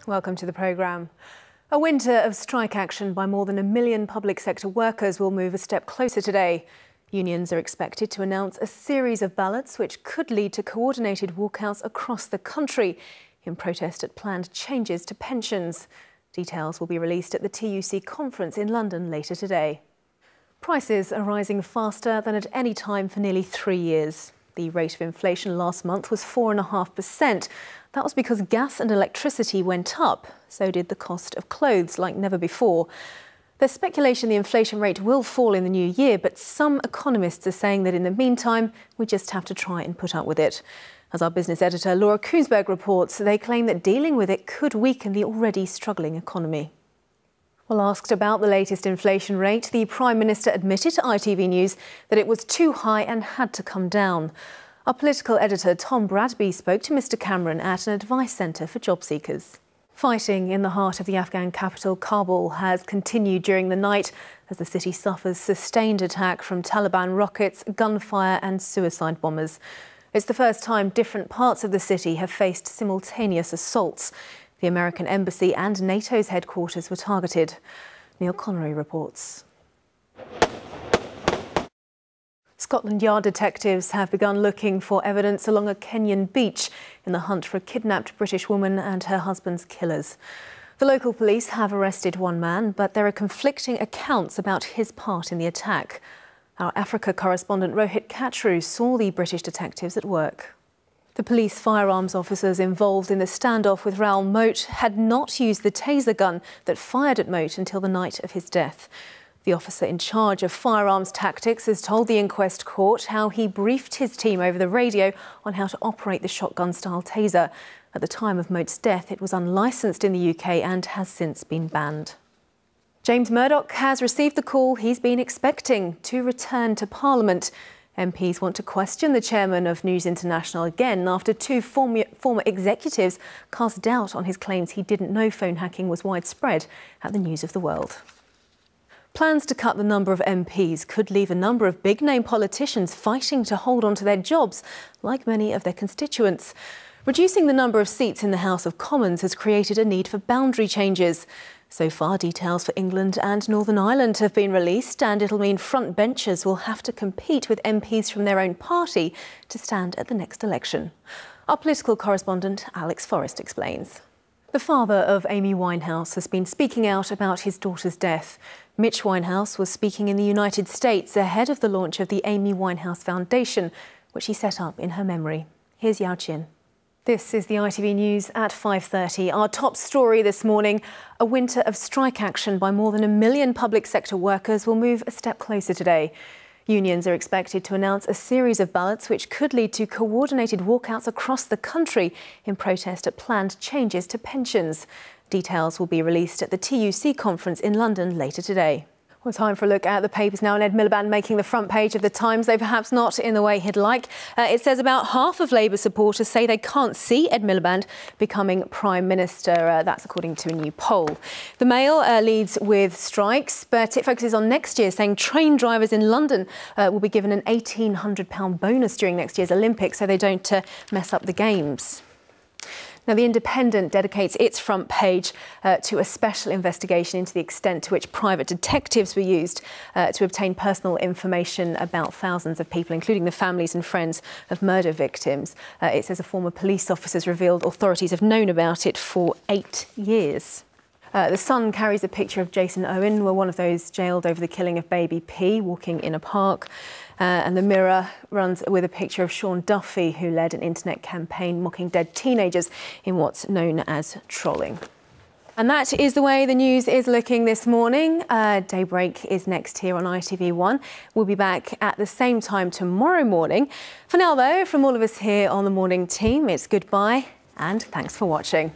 Welcome to the programme. A winter of strike action by more than 1 million public sector workers will move a step closer today. Unions are expected to announce a series of ballots which could lead to coordinated walkouts across the country in protest at planned changes to pensions. Details will be released at the TUC conference in London later today. Prices are rising faster than at any time for nearly 3 years. The rate of inflation last month was 4.5%. That was because gas and electricity went up. So did the cost of clothes, like never before. There's speculation the inflation rate will fall in the new year, but some economists are saying that in the meantime, we just have to try and put up with it. As our business editor Laura Kuhnsberg reports, they claim that dealing with it could weaken the already struggling economy. Well, asked about the latest inflation rate, the Prime Minister admitted to ITV News that it was too high and had to come down. Our political editor Tom Bradby spoke to Mr Cameron at an advice centre for job seekers. Fighting in the heart of the Afghan capital, Kabul, has continued during the night as the city suffers sustained attack from Taliban rockets, gunfire and suicide bombers. It's the first time different parts of the city have faced simultaneous assaults. The American embassy and NATO's headquarters were targeted. Neil Connery reports. Scotland Yard detectives have begun looking for evidence along a Kenyan beach in the hunt for a kidnapped British woman and her husband's killers. The local police have arrested one man, but there are conflicting accounts about his part in the attack. Our Africa correspondent Rohit Katru saw the British detectives at work. The police firearms officers involved in the standoff with Raoul Moat had not used the taser gun that fired at Moat until the night of his death. The officer in charge of firearms tactics has told the inquest court how he briefed his team over the radio on how to operate the shotgun-style taser. At the time of Moat's death, it was unlicensed in the UK and has since been banned. James Murdoch has received the call he's been expecting to return to Parliament. MPs want to question the chairman of News International again after two former executives cast doubt on his claims he didn't know phone hacking was widespread at the News of the World. Plans to cut the number of MPs could leave a number of big-name politicians fighting to hold on to their jobs, like many of their constituents. Reducing the number of seats in the House of Commons has created a need for boundary changes. So far, details for England and Northern Ireland have been released, and it'll mean front benchers will have to compete with MPs from their own party to stand at the next election. Our political correspondent Alex Forrest explains. The father of Amy Winehouse has been speaking out about his daughter's death. Mitch Winehouse was speaking in the United States ahead of the launch of the Amy Winehouse Foundation, which he set up in her memory. Here's Yao Chin. This is the ITV News at 5:30. Our top story this morning: a winter of strike action by more than 1 million public sector workers will move a step closer today. Unions are expected to announce a series of ballots which could lead to coordinated walkouts across the country in protest at planned changes to pensions. Details will be released at the TUC conference in London later today. Well, time for a look at the papers now, and Ed Miliband making the front page of the Times, though perhaps not in the way he'd like. It says about half of Labour supporters say they can't see Ed Miliband becoming Prime Minister. That's according to a new poll. The Mail leads with strikes, but it focuses on next year, saying train drivers in London will be given an £1,800 bonus during next year's Olympics so they don't mess up the Games. Now, The Independent dedicates its front page to a special investigation into the extent to which private detectives were used to obtain personal information about thousands of people, including the families and friends of murder victims. It says a former police officer's revealed authorities have known about it for 8 years. The Sun carries a picture of Jason Owen, one of those jailed over the killing of baby P, walking in a park. And the Mirror runs with a picture of Sean Duffy, who led an internet campaign mocking dead teenagers in what's known as trolling. And that is the way the news is looking this morning. Daybreak is next here on ITV1. We'll be back at the same time tomorrow morning. For now, though, from all of us here on the morning team, it's goodbye and thanks for watching.